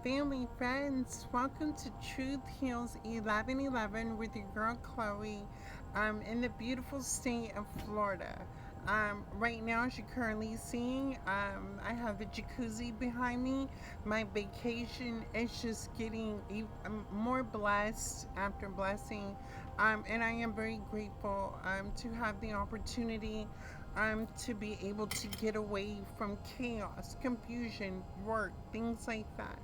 Family, friends, welcome to Truth Heals 1111 with your girl Chloe in the beautiful state of Florida. Right now, as you're currently seeing, I have the jacuzzi behind me. My vacation is just getting more blessed after blessing, and I am very grateful to have the opportunity to be able to get away from chaos, confusion, work, things like that.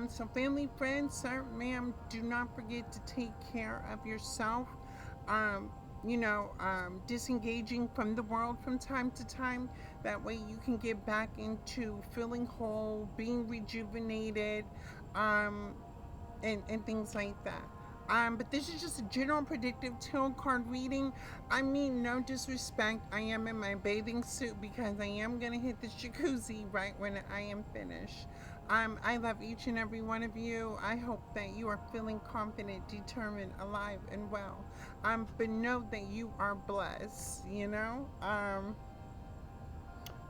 So family, friends, sir, ma'am, do not forget to take care of yourself. Um, disengaging from the world from time to time. That way you can get back into feeling whole, being rejuvenated, um, and things like that. But this is just a general predictive tarot card reading. I mean, no disrespect. I am in my bathing suit because I am gonna hit this jacuzzi right when I am finished. I love each and every one of you. I hope that you are feeling confident, determined, alive, and well. But know that you are blessed.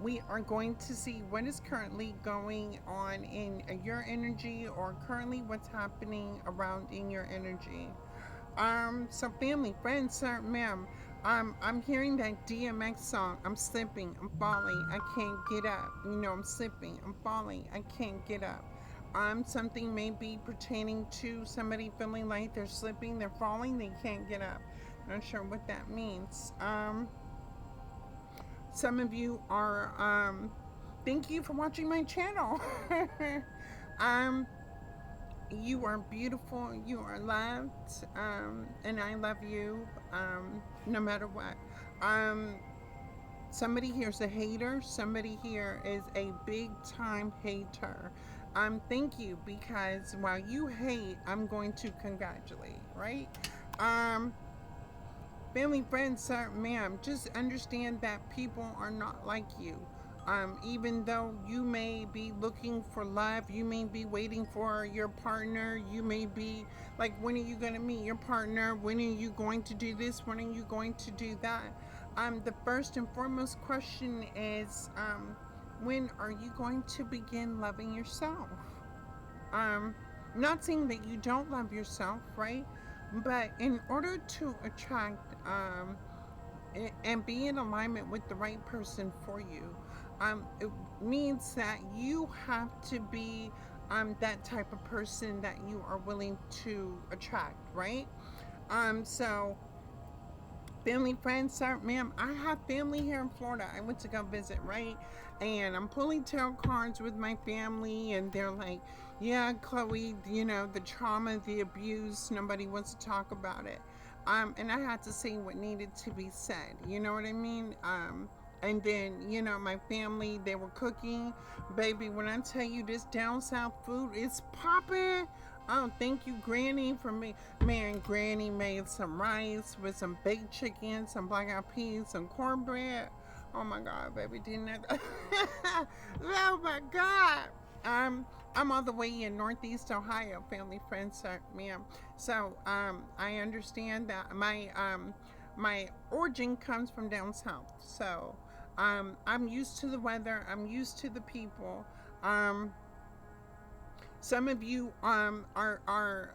We are going to see what is currently going on in your energy or currently what's happening around in your energy. So family, friends, sir, ma'am, I'm hearing that DMX song. I'm slipping, I'm falling, I can't get up. I'm slipping, I'm falling, I can't get up. Something may be pertaining to somebody feeling like they're slipping, they're falling, they can't get up. Not sure what that means. Some of you are thank you for watching my channel. um you are beautiful, you are loved, and I love you no matter what. um Somebody here is a hater, somebody here is a big time hater. Thank you, because while you hate, I'm going to congratulate, right? um Family, friends, sir, ma'am, just understand that people are not like you. Even though you may be looking for love, you may be waiting for your partner, you may be like, when are you going to meet your partner? When are you going to do this? When are you going to do that? The first and foremost question is, when are you going to begin loving yourself? Um, Not saying that you don't love yourself, right? But in order to attract and be in alignment with the right person for you, it means that you have to be that type of person that you are willing to attract, right? So family, friends, sir, ma'am, I have family here in Florida. I went to go visit, right? And I'm pulling tarot cards with my family, and they're like, yeah, Chloe, the trauma, the abuse, nobody wants to talk about it. And I had to say what needed to be said. You know what I mean? And then, my family, they were cooking. Baby, when I tell you this down south food is popping. Oh, thank you, Granny, for me. Man, Granny made some rice with some baked chicken, some black eyed peas, some cornbread. Oh my God, baby, didn't that? Oh my God. I'm all the way in Northeast Ohio, family, friends, ma'am. So, I understand that my origin comes from down south. So, I'm used to the weather. I'm used to the people. Um, some of you are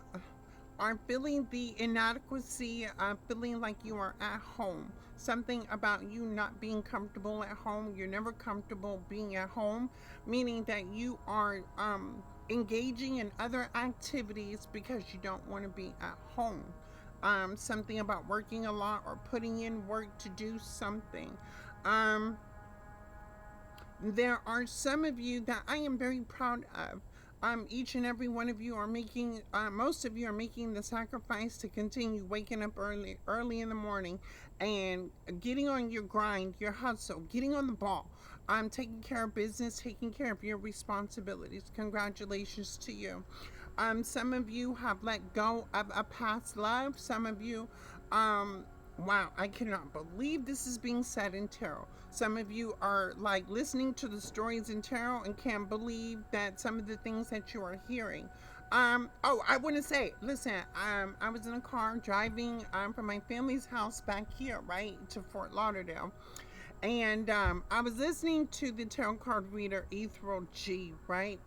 feeling the inadequacy, feeling like you are at home. Something about you not being comfortable at home. You're never comfortable being at home, meaning that you are engaging in other activities because you don't want to be at home. Something about working a lot or putting in work to do something. Um, there are some of you that I am very proud of. Each and every one of you are making, most of you are making the sacrifice to continue waking up early in the morning and getting on your grind, your hustle, getting on the ball. Taking care of business, taking care of your responsibilities. Congratulations to you. Some of you have let go of a past love. Some of you, wow, I cannot believe this is being said in tarot. Some of you are like listening to the stories in tarot and can't believe that some of the things that you are hearing. Oh, I want to say, listen, I was in a car driving from my family's house back here, right, to Fort Lauderdale. And I was listening to the tarot card reader Ethereal G, right?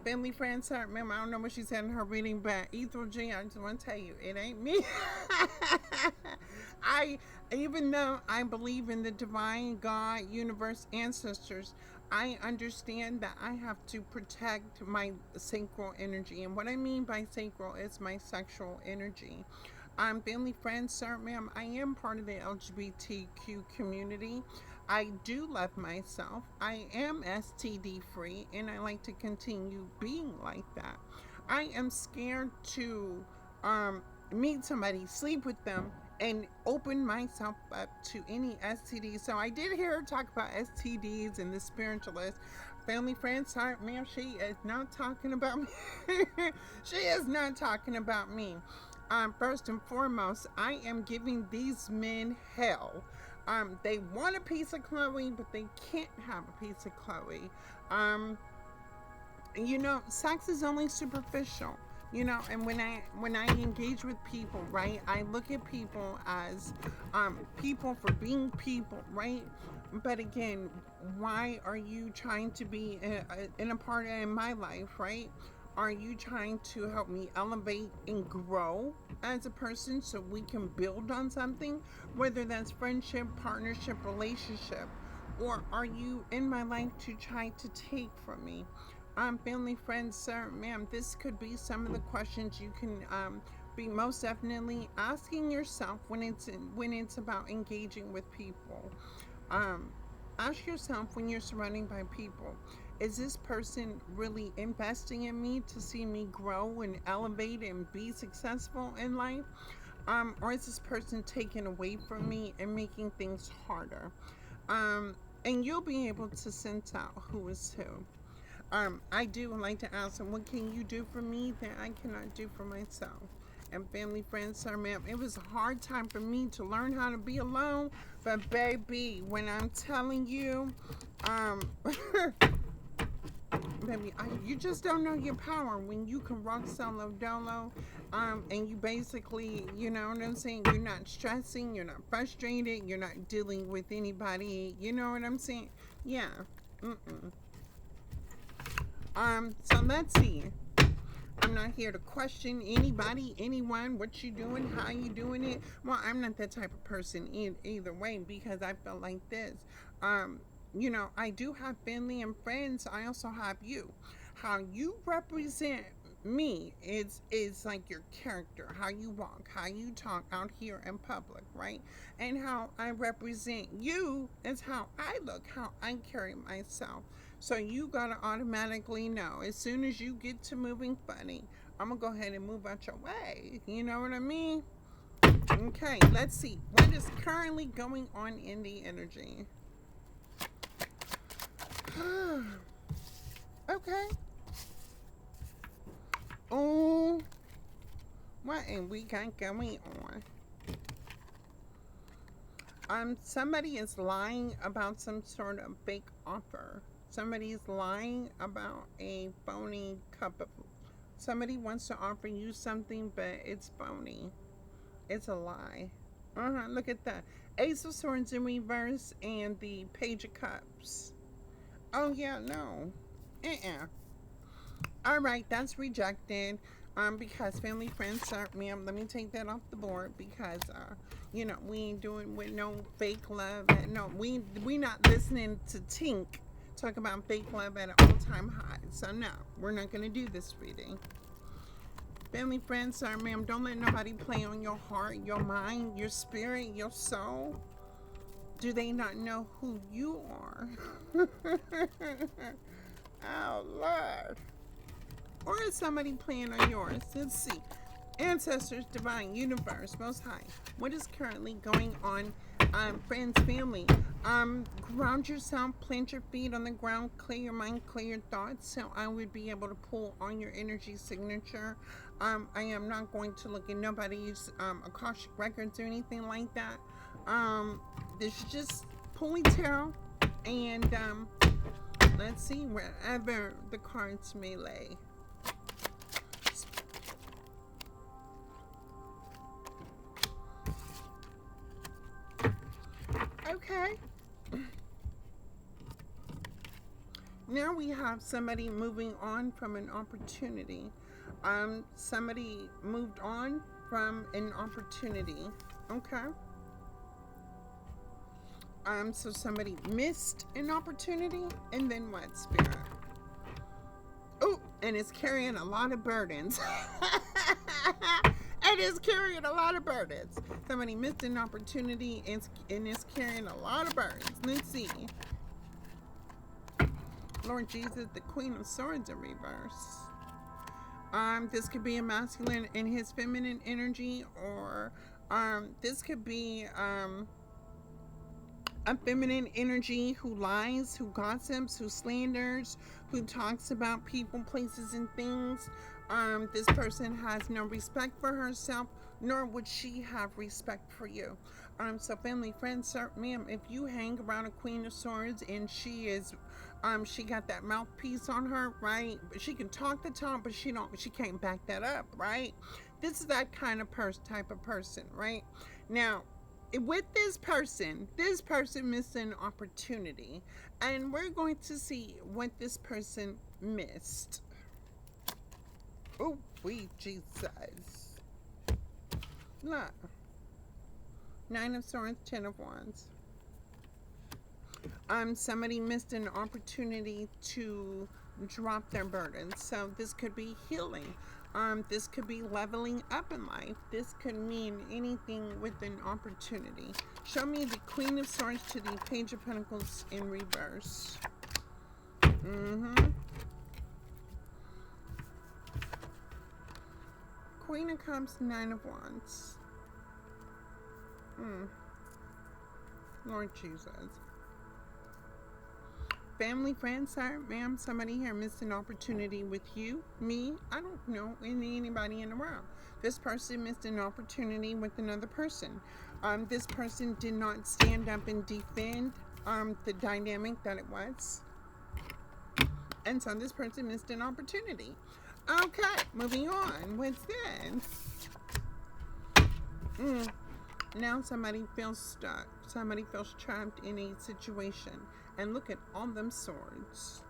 Family friends, remember, I don't know what she said in her reading, but Ethel G, I just want to tell you, it ain't me. I, even though I believe in the divine God, universe, ancestors, I understand that I have to protect my sacral energy. And what I mean by sacral is my sexual energy. Family friends, sir, ma'am, I am part of the LGBTQ community. I do love myself. I am STD free, and I like to continue being like that. I am scared to um, meet somebody, sleep with them, and open myself up to any STDs. So I did hear her talk about STDs and the spiritualist. Family friends, sorry, ma'am, she is not talking about me. She is not talking about me. First and foremost, I am giving these men hell. They want a piece of Chloe, but they can't have a piece of Chloe. Um, sex is only superficial. And when I engage with people, right, I look at people as people for being people, right? But again, why are you trying to be in a part of my life, right? Are you trying to help me elevate and grow as a person so we can build on something, whether that's friendship, partnership, relationship? Or are you in my life to try to take from me? Family, friends, sir, ma'am, this could be some of the questions you can be most definitely asking yourself when it's about engaging with people. Um, Ask yourself when you're surrounding by people, is this person really investing in me to see me grow and elevate and be successful in life? Or is this person taking away from me and making things harder? And you'll be able to sense out who is who. I do like to ask them, what can you do for me that I cannot do for myself? And family, friends, sir, ma'am, it was a hard time for me to learn how to be alone. But baby, when I'm telling you, um, baby, you just don't know your power when you can rock solo dolo, and you basically, you know what I'm saying? You're not stressing, you're not frustrated, you're not dealing with anybody. You know what I'm saying? Yeah. Mm-mm. So let's see. I'm not here to question anybody, anyone, what you doing, how you doing it. Well, I'm not that type of person either way, because I feel like this. Um, I do have family and friends. I also have you. How you represent me is like your character, how you walk, how you talk out here in public, right? And how I represent you is how I look, how I carry myself. So you gotta automatically know as soon as you get to moving funny, I'm gonna go ahead and move out your way. You know what I mean? Okay, let's see what is currently going on in the energy. Okay. Oh, what and we got going on? Somebody is lying about some sort of fake offer. Somebody is lying about a phony cup of. Somebody wants to offer you something, but it's phony. It's a lie. Look at that. Ace of Swords in reverse and the Page of Cups. Oh yeah, no. Uh-uh. All right, that's rejected. Because family friends, sir, ma'am, let me take that off the board because we ain't doing with no fake love. No, we not listening to Tink talk about fake love at an all-time high. So no, we're not gonna do this reading. Family friends, sir, ma'am, don't let nobody play on your heart, your mind, your spirit, your soul. Do they not know who you are? Oh Lord. Or is somebody playing on yours? Let's see. Ancestors, divine, universe, most high. What is currently going on? Friends, family. Ground yourself, plant your feet on the ground, clear your mind, clear your thoughts, so I would be able to pull on your energy signature. I am not going to look at nobody's Akashic records or anything like that. This is just pulling tarot, and let's see wherever the cards may lay. Okay. Now we have somebody moving on from an opportunity. Somebody moved on from an opportunity. Okay. So somebody missed an opportunity, and then what, Spirit? Oh, and it's carrying a lot of burdens. It is carrying a lot of burdens. Somebody missed an opportunity and is carrying a lot of burdens. Let's see. Lord Jesus, the Queen of Swords in reverse. This could be a masculine in his feminine energy, or this could be a feminine energy who lies, who gossips, who slanders, who talks about people, places, and things. This person has no respect for herself, nor would she have respect for you. So family, friends, sir, ma'am, if you hang around a Queen of Swords and she got that mouthpiece on her, right? She can talk the talk, but she can't back that up, right? This is that kind of type of person, right? Now, with this person missed an opportunity, and we're going to see what this person missed. Oh, Jesus. Look. 9 of Swords, 10 of Wands. Somebody missed an opportunity to drop their burdens. So this could be healing. This could be leveling up in life. This could mean anything with an opportunity. Show me the Queen of Swords to the Page of Pentacles in reverse. Queen of Cups, 9 of Wands. Lord Jesus. Family, friends, sir, ma'am, somebody here missed an opportunity with you, me, I don't know, anybody in the world. This person missed an opportunity with another person. This person did not stand up and defend the dynamic that it was. And so this person missed an opportunity. Okay, moving on. What's this? Now somebody feels stuck. Somebody feels trapped in a situation. And look at all them swords.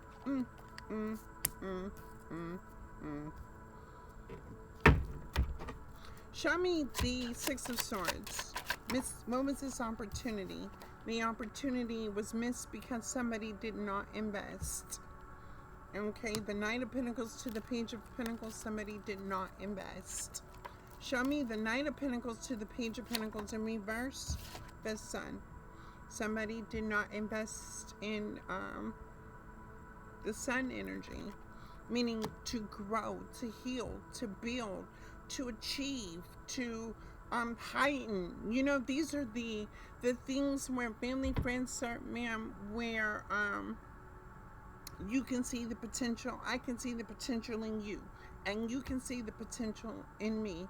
Show me the 6 of Swords. What was this opportunity? The opportunity was missed because somebody did not invest. Okay, the Knight of Pentacles to the Page of Pentacles, somebody did not invest. Show me the Knight of Pentacles to the Page of Pentacles in reverse, the Sun. Somebody did not invest in the Sun energy, meaning to grow, to heal, to build, to achieve, to heighten. You know, these are the things where family, friends, sir, ma'am, where you can see the potential. I can see the potential in you, and you can see the potential in me.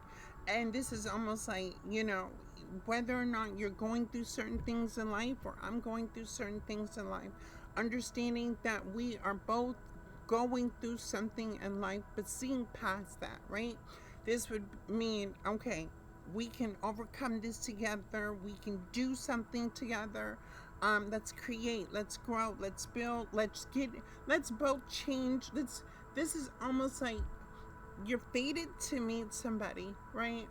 And this is almost like, you know, whether or not you're going through certain things in life, or I'm going through certain things in life, understanding that we are both going through something in life, but seeing past that, right? This would mean, okay, we can overcome this together. We can do something together. Let's create, let's grow, let's build, let's both change. This is almost like you're fated to meet somebody, right?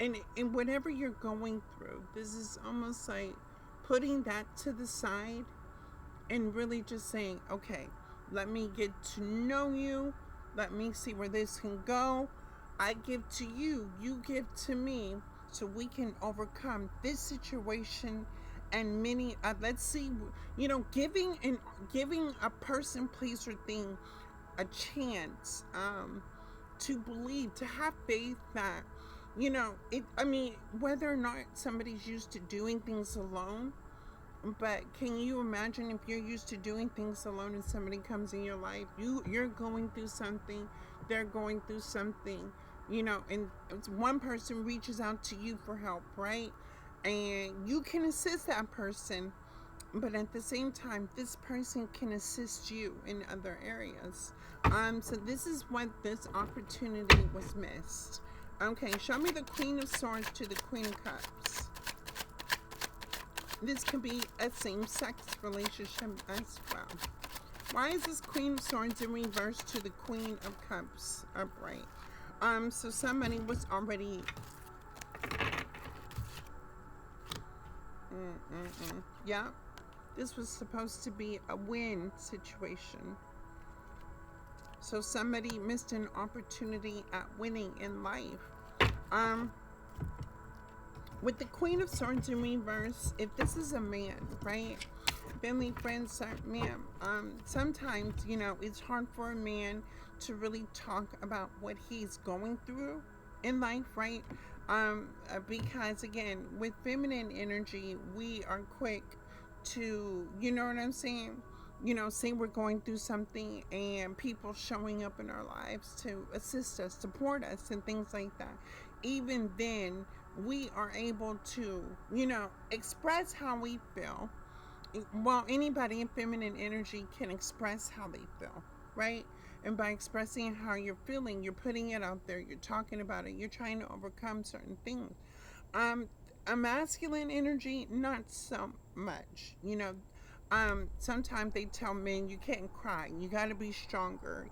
And whatever you're going through, this is almost like putting that to the side and really just saying, okay, let me get to know you. Let me see where this can go. I give to you, you give to me, so we can overcome this situation and many. Let's see, you know, giving a person, place, or thing a chance to believe, to have faith that, you know, I mean, whether or not somebody's used to doing things alone, but can you imagine if you're used to doing things alone and somebody comes in your life, you're going through something, they're going through something, you know, and one person reaches out to you for help, right? And you can assist that person, but at the same time, this person can assist you in other areas. So this is what this opportunity was missed. Okay, show me the Queen of Swords to the Queen of Cups. This could be a same-sex relationship as well. Why is this Queen of Swords in reverse to the Queen of Cups upright? So somebody was already yeah. This was supposed to be a win situation. So somebody missed an opportunity at winning in life. Um, with the Queen of Swords in reverse, if this is a man, right? Family, friends, ma'am. Sometimes, it's hard for a man to really talk about what he's going through in life, right? Because again, with feminine energy, we are quick to, you know what I'm saying? Say we're going through something and people showing up in our lives to assist us, support us, and things like that. Even then, we are able to, express how we feel. Well, anybody in feminine energy can express how they feel, right? And by expressing how you're feeling, you're putting it out there, you're talking about it, you're trying to overcome certain things. Um, a masculine energy, not so much. Sometimes they tell men you can't cry, you got to be stronger.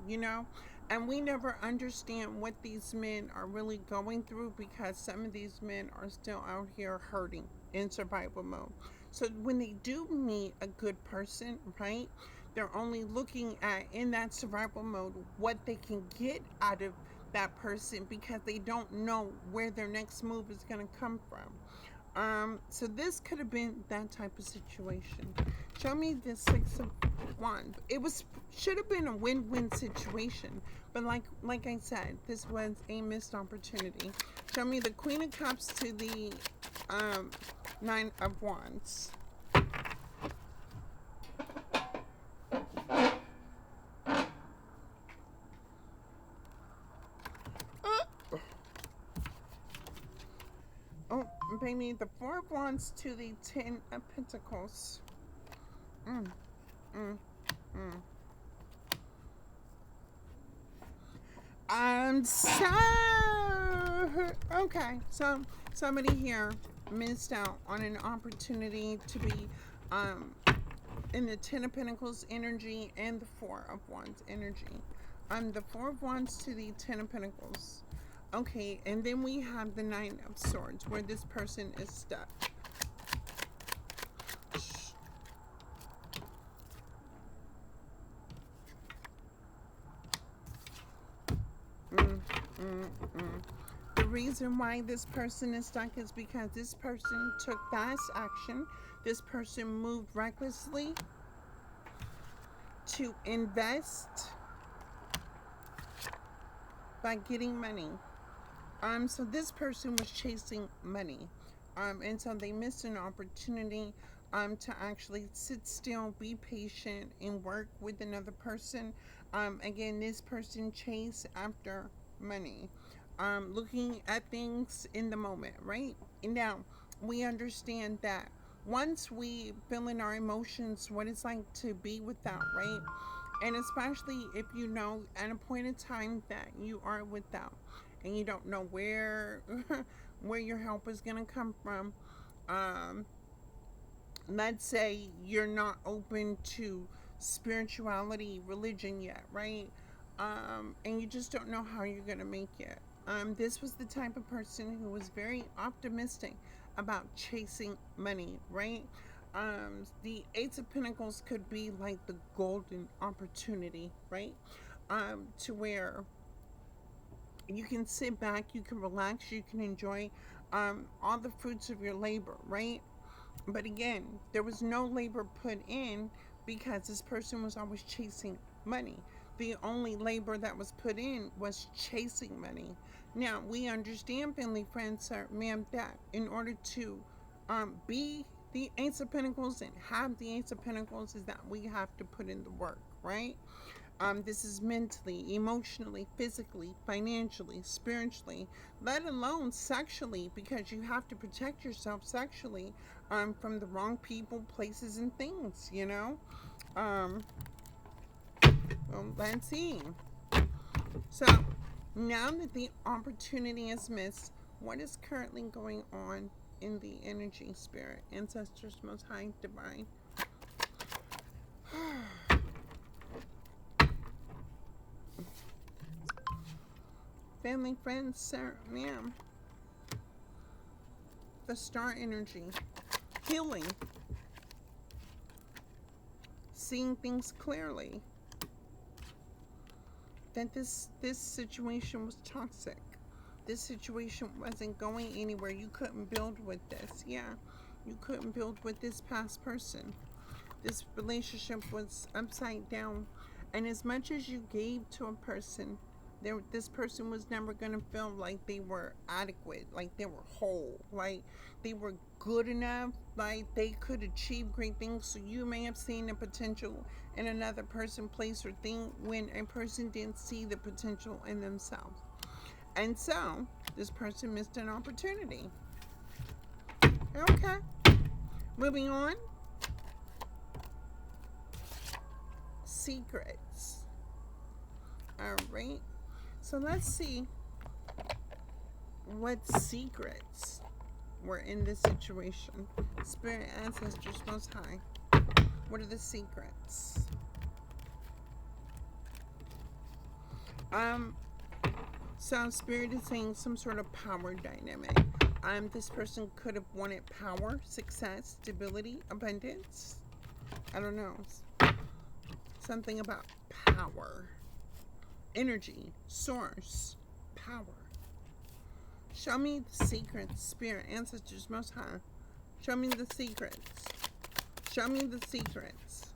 And we never understand what these men are really going through because some of these men are still out here hurting in survival mode. So when they do meet a good person, right, they're only looking at in that survival mode what they can get out of that person because they don't know where their next move is going to come from. So this could have been that type of situation. Show me the Six of Wands. It was should have been a win-win situation, but like I said, this was a missed opportunity. Show me the Queen of Cups to the Nine of Wands. Oh, baby, the Four of Wands to the Ten of Pentacles. Mm, mm, mm. Okay. So somebody here missed out on an opportunity to be um in the Ten of Pentacles energy and the Four of Wands energy. The Four of Wands to the Ten of Pentacles. Okay, and then we have the Nine of Swords where this person is stuck. Mm, mm, mm. The reason why this person is stuck is because this person took fast action. This person moved recklessly to invest by getting money. So this person was chasing money. And so they missed an opportunity to actually sit still, be patient, and work with another person. Again, this person chased after money, looking at things in the moment, right? And now we understand that once we feel in our emotions what it's like to be without, right? And especially if you know at a point in time that you are without and you don't know where where your help is going to come from. um let's say you're not open to spirituality, religion yet, right? And you just don't know how you're going to make it. This was the type of person who was very optimistic about chasing money, right? The Eight of Pentacles could be like the golden opportunity, right? To where you can sit back, you can relax, you can enjoy all the fruits of your labor, right? But again, there was no labor put in because this person was always chasing money. The only labor that was put in was chasing money. Now, we understand, family, friends, sir, ma'am, that in order to be the Ace of Pentacles and have the Ace of Pentacles is that we have to put in the work, right? This is mentally, emotionally, physically, financially, spiritually, let alone sexually, because you have to protect yourself sexually from the wrong people, places, and things. Um, well, let's see. So now that the opportunity is missed, what is currently going on in the energy, spirit, ancestors, most high, divine. Family, friends, sir, ma'am. The star energy. Healing. Seeing things clearly. That this situation was toxic. This situation wasn't going anywhere. You couldn't build with this. Yeah, you couldn't build with this past person. This relationship was upside down. And as much as you gave to a person, this person was never going to feel like they were adequate, like they were whole, like they were good enough, like they could achieve great things. So you may have seen the potential in another person, place, or thing when a person didn't see the potential in themselves. And so this person missed an opportunity. Okay, moving on. Secrets. All right. So let's see what secrets were in this situation. Spirit, ancestors, most high. What are the secrets? So spirit is saying some sort of power dynamic. This person could have wanted power, success, stability, abundance. I don't know. Something about power. Energy, source, power. Show me the secrets, spirit, ancestors, most high. Show me the secrets. Show me the secrets.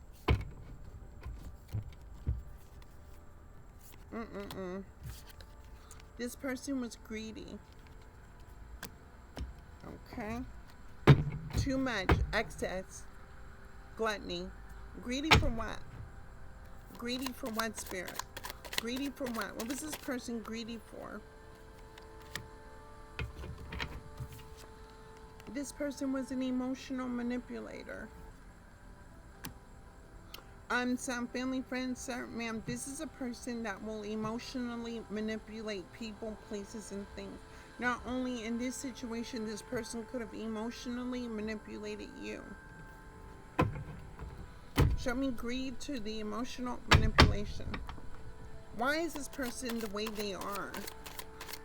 This person was greedy. Okay. Too much, excess, gluttony. Greedy for what? Greedy for what, spirit? Greedy for what? What was this person greedy for? This person was an emotional manipulator. Some family, friends, sir, ma'am, this is a person that will emotionally manipulate people, places, and things. Not only in this situation, this person could have emotionally manipulated you. Show me greed to the emotional manipulation. Why is this person the way they are?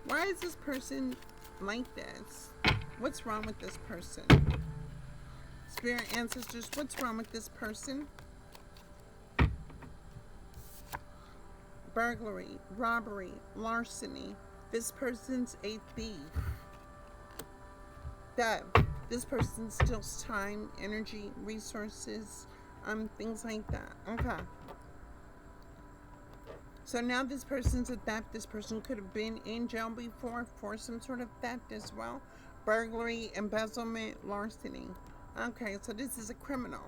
Why is this person like this? What's wrong with this person? Spirit, ancestors, what's wrong with this person? Burglary, robbery, larceny. This person's a thief. Theft. This person steals time, energy, resources, things like that. Okay. So now this person's a theft. This person could have been in jail before for some sort of theft as well. Burglary, embezzlement, larceny. Okay, so this is a criminal.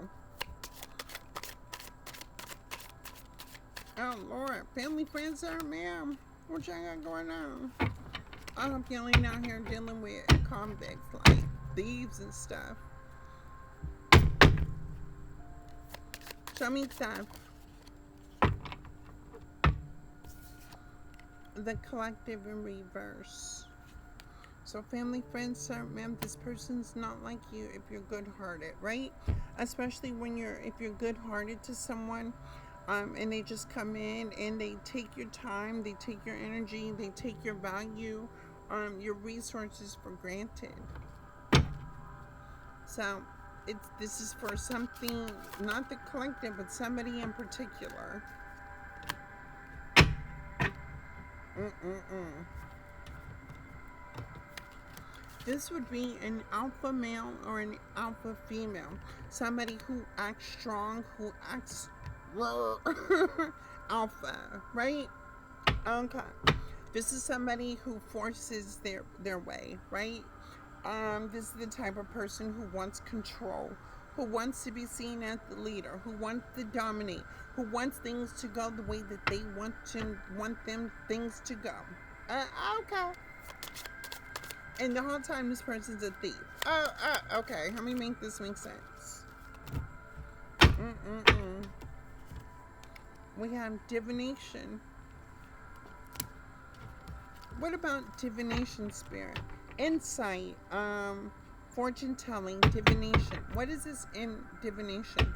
Oh, Lord. Family, friends, sir, ma'am. What y'all got going on? I hope y'all ain't out here dealing with convicts, like thieves and stuff. Show me stuff. The collective in reverse. So family, friends, sir, ma'am, this person's not like you if you're good-hearted, right? Especially if you're good-hearted to someone, and they just come in and they take your time, they take your energy, they take your value, your resources for granted. So this is for something, not the collective, but somebody in particular. This would be an alpha male or an alpha female. Somebody who acts strong, who acts alpha, right? Okay. This is somebody who forces their way, right? This is the type of person who wants control, who wants to be seen as the leader, who wants to dominate, who wants things to go the way that they want them things to go. Okay. And the whole time this person's a thief. Okay. Let me make this make sense. We have divination. What about divination, spirit? Insight, Fortune telling, divination. What is this in divination?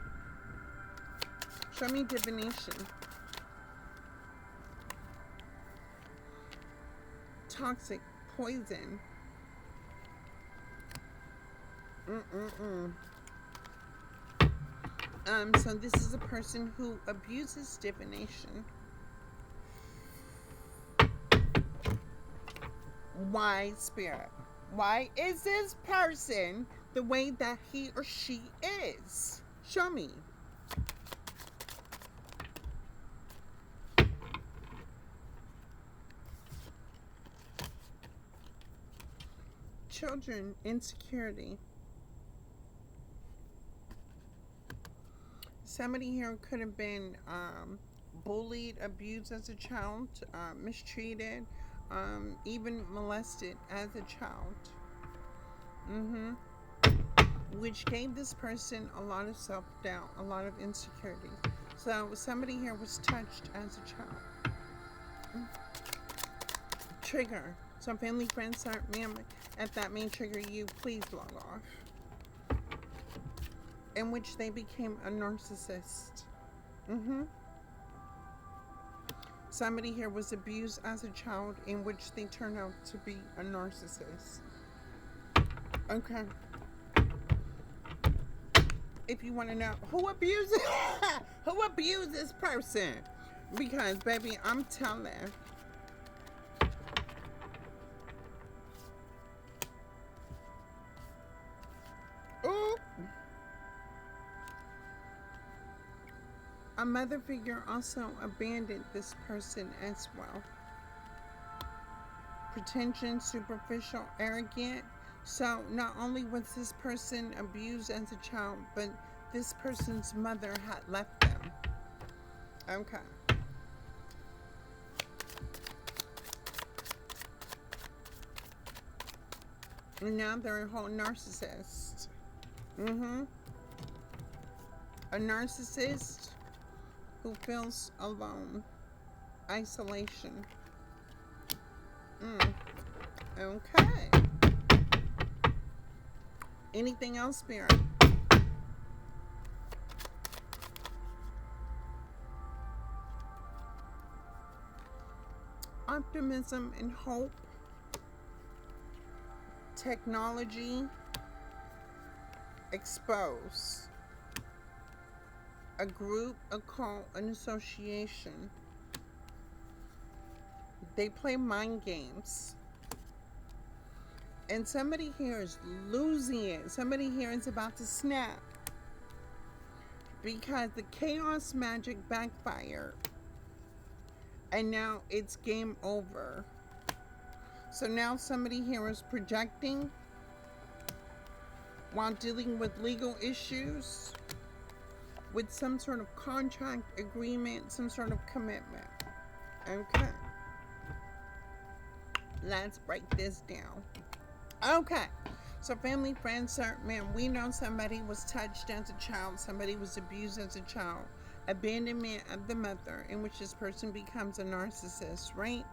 Show me divination. Toxic, poison. Mm-mm-mm. So this is a person who abuses divination. Why, Spirit? Why is this person the way that he or she is? Show me. Children, insecurity. Somebody here could have been bullied, abused as a child, mistreated, even molested as a child. Mm-hmm. Which gave this person a lot of self-doubt, a lot of insecurity. So somebody here was touched as a child. Trigger. So family, friends, ma'am, if that may trigger you, please log off. In which they became a narcissist. Mm-hmm. Somebody here was abused as a child, in which they turned out to be a narcissist. Okay. If you want to know who abuses who abused this person, because baby, I'm telling. Ooh. A mother figure also abandoned this person as well. Pretension, superficial, arrogant. So not only was this person abused as a child, but this person's mother had left them. Okay. And now they're a whole narcissist. Mm-hmm. A narcissist who feels alone. Isolation. Okay. Anything else, Spirit? Optimism and hope. Technology. Expose. A group, a cult, an association. They play mind games. And somebody here is losing it. Somebody here is about to snap. Because the chaos magic backfired. And now it's game over. So now somebody here is projecting while dealing with legal issues, with some sort of contract agreement, some sort of commitment. Okay. Let's break this down. Okay. So family, friends, man, we know somebody was touched as a child, somebody was abused as a child, abandonment of the mother, in which this person becomes a narcissist, right?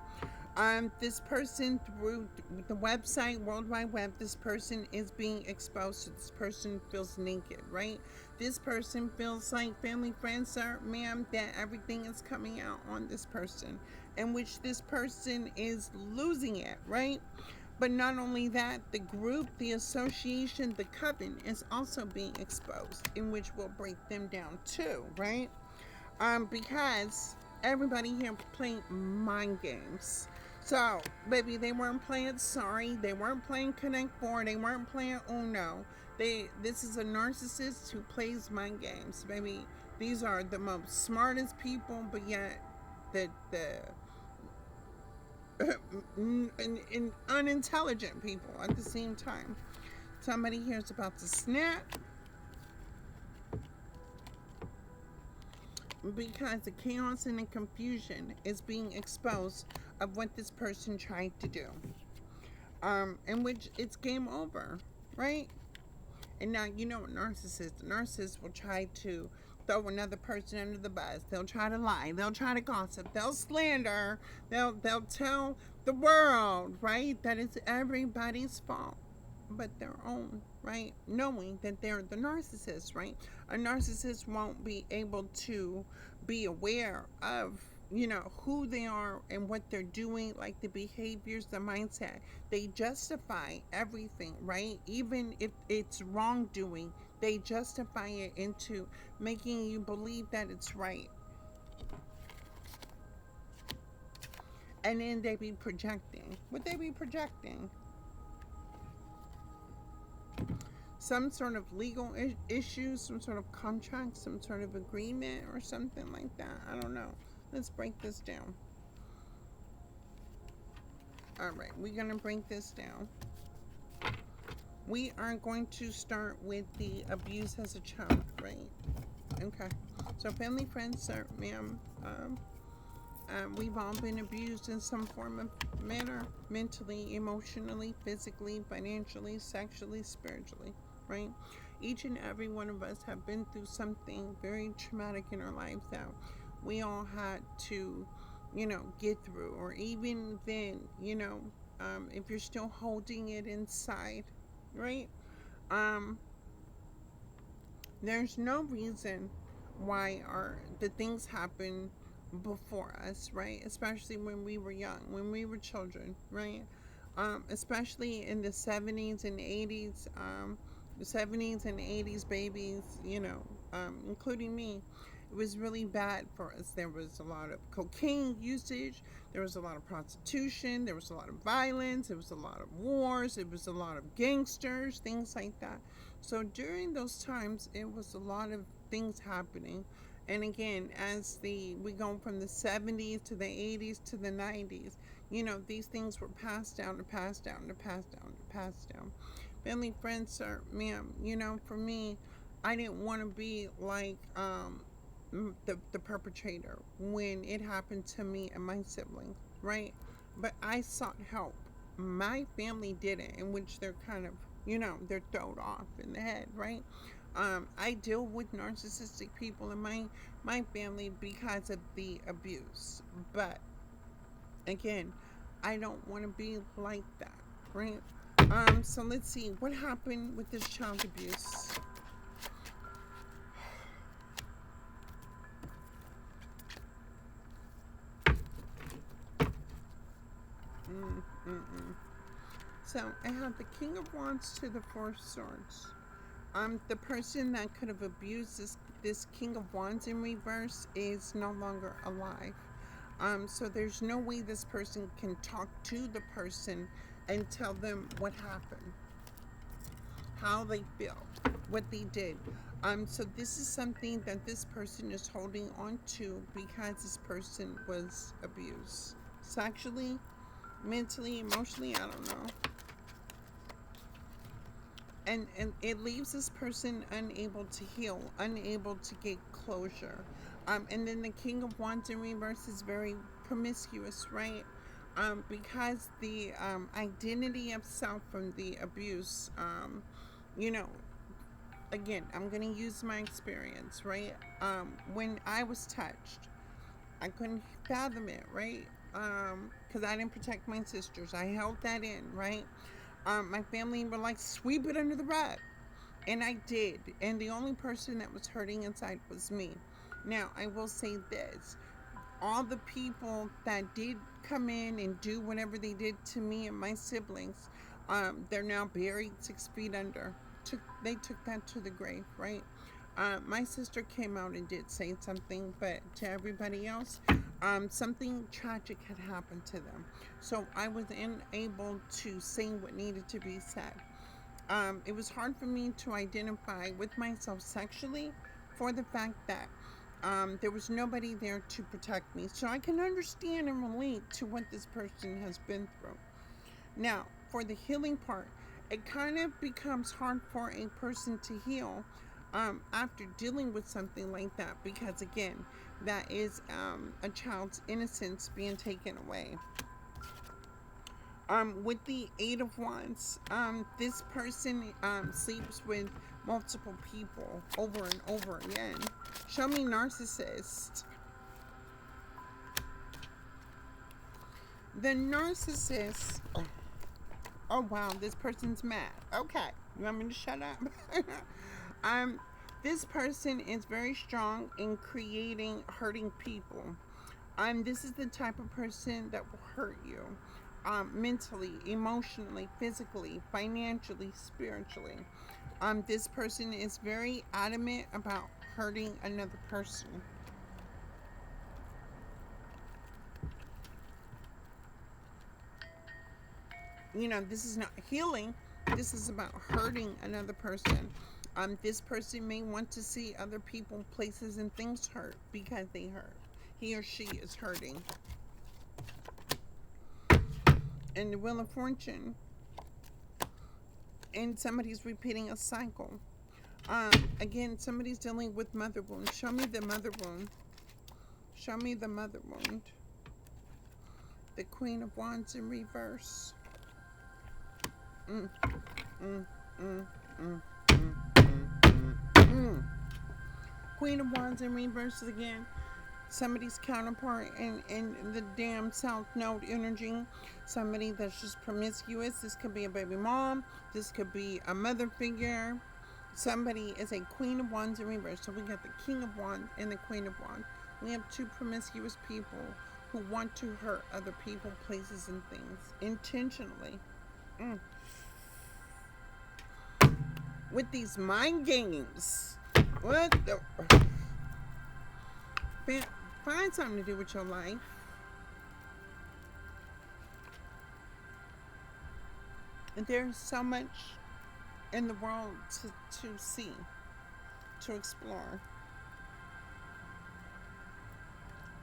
This person, through the website, World Wide Web, this person is being exposed. So this person feels naked, right? This person feels like, family, friends, sir, ma'am, that everything is coming out on this person, in which this person is losing it, right? But not only that, the group, the association, the coven is also being exposed, in which will break them down too, right? Because everybody here playing mind games. So, baby, they weren't playing Sorry, they weren't playing Connect Four, they weren't playing Uno. This is a narcissist who plays mind games, baby. These are the most smartest people, but yet the and unintelligent people at the same time. Somebody here is about to snap because the chaos and the confusion is being exposed of what this person tried to do. In which it's game over, right? And now you know a narcissist. A narcissist will try to throw another person under the bus. They'll try to lie. They'll try to gossip. They'll slander. They'll tell the world, right, that it's everybody's fault but their own. right? Knowing that they're the narcissist, right? A narcissist won't be able to be aware of, who they are and what they're doing, like the behaviors, the mindset. They justify everything, right? Even if it's wrongdoing, they justify it into making you believe that it's right. And then they be projecting. Would they be projecting? Some sort of legal issue, some sort of contract, some sort of agreement, or something like that. I don't know. Let's break this down. All right, we're going to break this down. We are going to start with the abuse as a child, right? Okay. So, family, friends, sir, ma'am, we've all been abused in some form of manner, mentally, emotionally, physically, financially, sexually, spiritually, right? Each and every one of us have been through something very traumatic in our lives that we all had to, get through. Or even then, if you're still holding it inside, right? Um, there's no reason why the things happen before us, right? Especially when we were young, when we were children, right? Especially in the 70s and 80s, the 70s and 80s babies, including me. It was really bad for us. There was a lot of cocaine usage. There was a lot of prostitution. There was a lot of violence. There was a lot of wars. There was a lot of gangsters, things like that. So during those times, it was a lot of things happening. And again, as we go from the 70s to the 80s to the 90s, these things were passed down and passed down and passed down and passed down. Family, friends, sir, ma'am, for me, I didn't want to be like the perpetrator when it happened to me and my siblings, right? But I sought help. My family didn't, in which they're kind of, they're thrown off in the head, right? I deal with narcissistic people in my family because of the abuse. But again, I don't want to be like that, right? So let's see what happened with this child abuse. Mm, mm, mm. So I have the King of Wands to the Four of Swords. The person that could have abused this King of Wands in reverse is no longer alive. So there's no way this person can talk to the person and tell them what happened, how they feel, what they did. So this is something that this person is holding on to because this person was abused sexually, mentally, emotionally. I don't know. And it leaves this person unable to heal, unable to get closure. And then the King of Wands in reverse is very promiscuous, right? Because the identity of self from the abuse, you know, again, I'm gonna use my experience, right? When I was touched, I couldn't fathom it, right? Because I didn't protect my sisters. I held that in, right? My family were like, sweep it under the rug. And I did. And the only person that was hurting inside was me. Now, I will say this, all the people that did come in and do whatever they did to me and my siblings, they're now buried 6 feet under. They took that to the grave, right? My sister came out and did say something, but to everybody else, something tragic had happened to them. So I was unable to say what needed to be said. It was hard for me to identify with myself sexually for the fact that there was nobody there to protect me. So I can understand and relate to what this person has been through. Now, for the healing part, it kind of becomes hard for a person to heal after dealing with something like that because, again, that is a child's innocence being taken away. With the Eight of Wands, this person sleeps with multiple people over and over again. Show me narcissist. The narcissist. Oh wow, this person's mad. Okay, You want me to shut up? um, this person is very strong in creating hurting people. This is the type of person that will hurt you. Mentally, emotionally, physically, financially, spiritually. This person is very adamant about hurting another person. This is not healing. This is about hurting another person. This person may want to see other people, places, and things hurt because they hurt. He or she is hurting. And the Wheel of Fortune. And somebody's repeating a cycle. Again, somebody's dealing with mother wound. Show me the mother wound. Show me the mother wound. The Queen of Wands in reverse. Mm, mm, mm, mm, mm, mm, mm. Queen of Wands in reverse again. Somebody's counterpart in the damn South Node energy. Somebody that's just promiscuous. This could be a baby mom. This could be a mother figure. Somebody is a Queen of Wands in reverse. So we got the King of Wands and the Queen of Wands. We have two promiscuous people who want to hurt other people, places, and things intentionally. With these mind games. What the... Find something to do with your life. And there's so much in the world to see, to explore,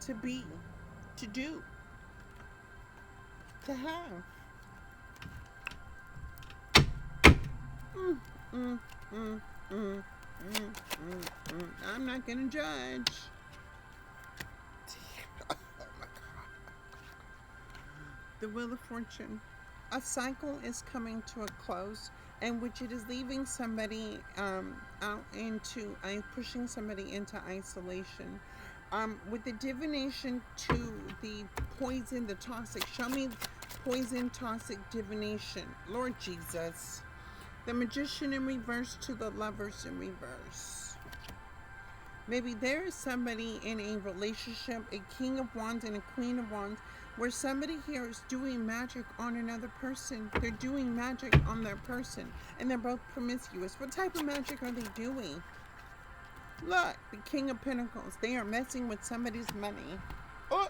to be, to do, to have. Mm, mm, mm, mm, I'm not going to judge. Oh my God. The Wheel of Fortune. A cycle is coming to a close, in which it is leaving somebody out into, pushing somebody into isolation. With the divination to the poison, the toxic. Show me poison, toxic, divination. Lord Jesus. The Magician in reverse to the Lovers in reverse. Maybe there is somebody in a relationship, a King of Wands and a Queen of Wands, where somebody here is doing magic on another person. They're doing magic on their person, and they're both promiscuous. What type of magic are they doing? Look, the King of Pentacles. They are messing with somebody's money. Oh!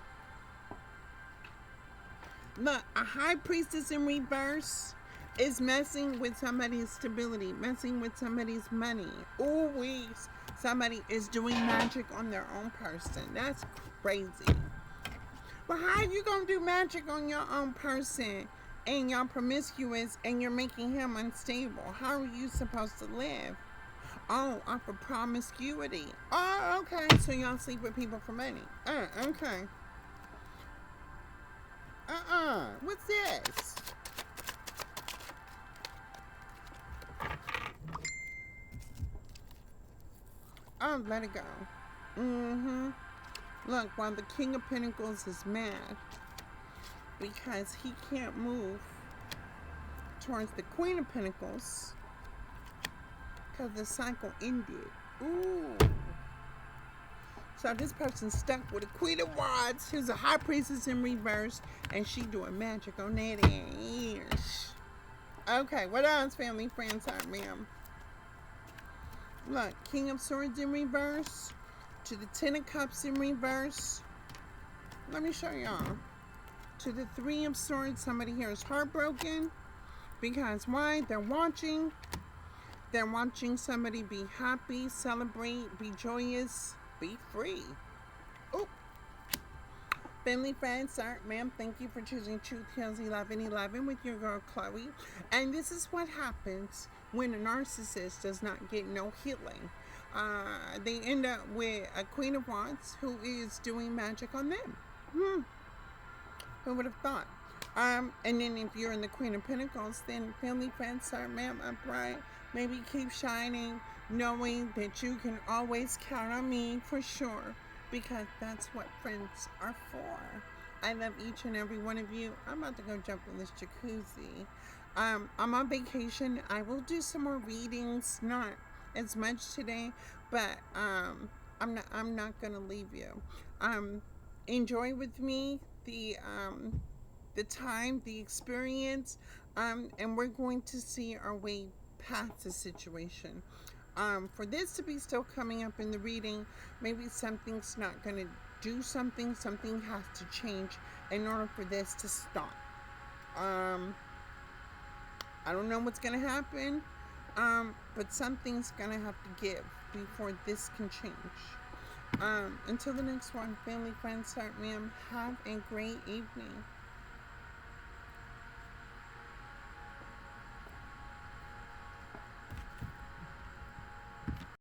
Look, a High Priestess in reverse is messing with somebody's stability, messing with somebody's money. Ooh, somebody is doing magic on their own person. That's crazy. But how are you going to do magic on your own person and y'all promiscuous and you're making him unstable? How are you supposed to live? Oh, off of promiscuity. Oh, okay. So y'all sleep with people for money. Okay. What's this? Oh, let it go. Look, while the King of Pentacles is mad because he can't move towards the Queen of Pentacles because the cycle ended. Ooh. So this person's stuck with a Queen of Wands who's a High Priestess in reverse, and she doing magic on that ass. Okay, what else, family, friends, are, ma'am? Look, King of Swords in reverse to the Ten of Cups in reverse. Let me show y'all. To the Three of Swords, somebody here is heartbroken. Because why? They're watching somebody be happy, celebrate, be joyous, be free. Oh. Family, friends, sir, ma'am, thank you for choosing Truth Heals 1111 with your girl Chloe. And this is what happens when a narcissist does not get no healing. They end up with a Queen of Wands who is doing magic on them. Who would have thought? And then if you're in the Queen of Pentacles, then family, friends, sir, ma'am, upright, maybe keep shining, knowing that you can always count on me for sure, because that's what friends are for. I love each and every one of you. I'm about to go jump in this jacuzzi. I'm on vacation. I will do some more readings, not as much today, but I'm not gonna leave you. Um, Enjoy with me the time, the experience, and we're going to see our way past the situation. For this to be still coming up in the reading, maybe something's not going to do something, something has to change in order for this to stop. Um, I don't know what's going to happen, but something's going to have to give before this can change. Until the next one, family, friends, heart, ma'am, have a great evening.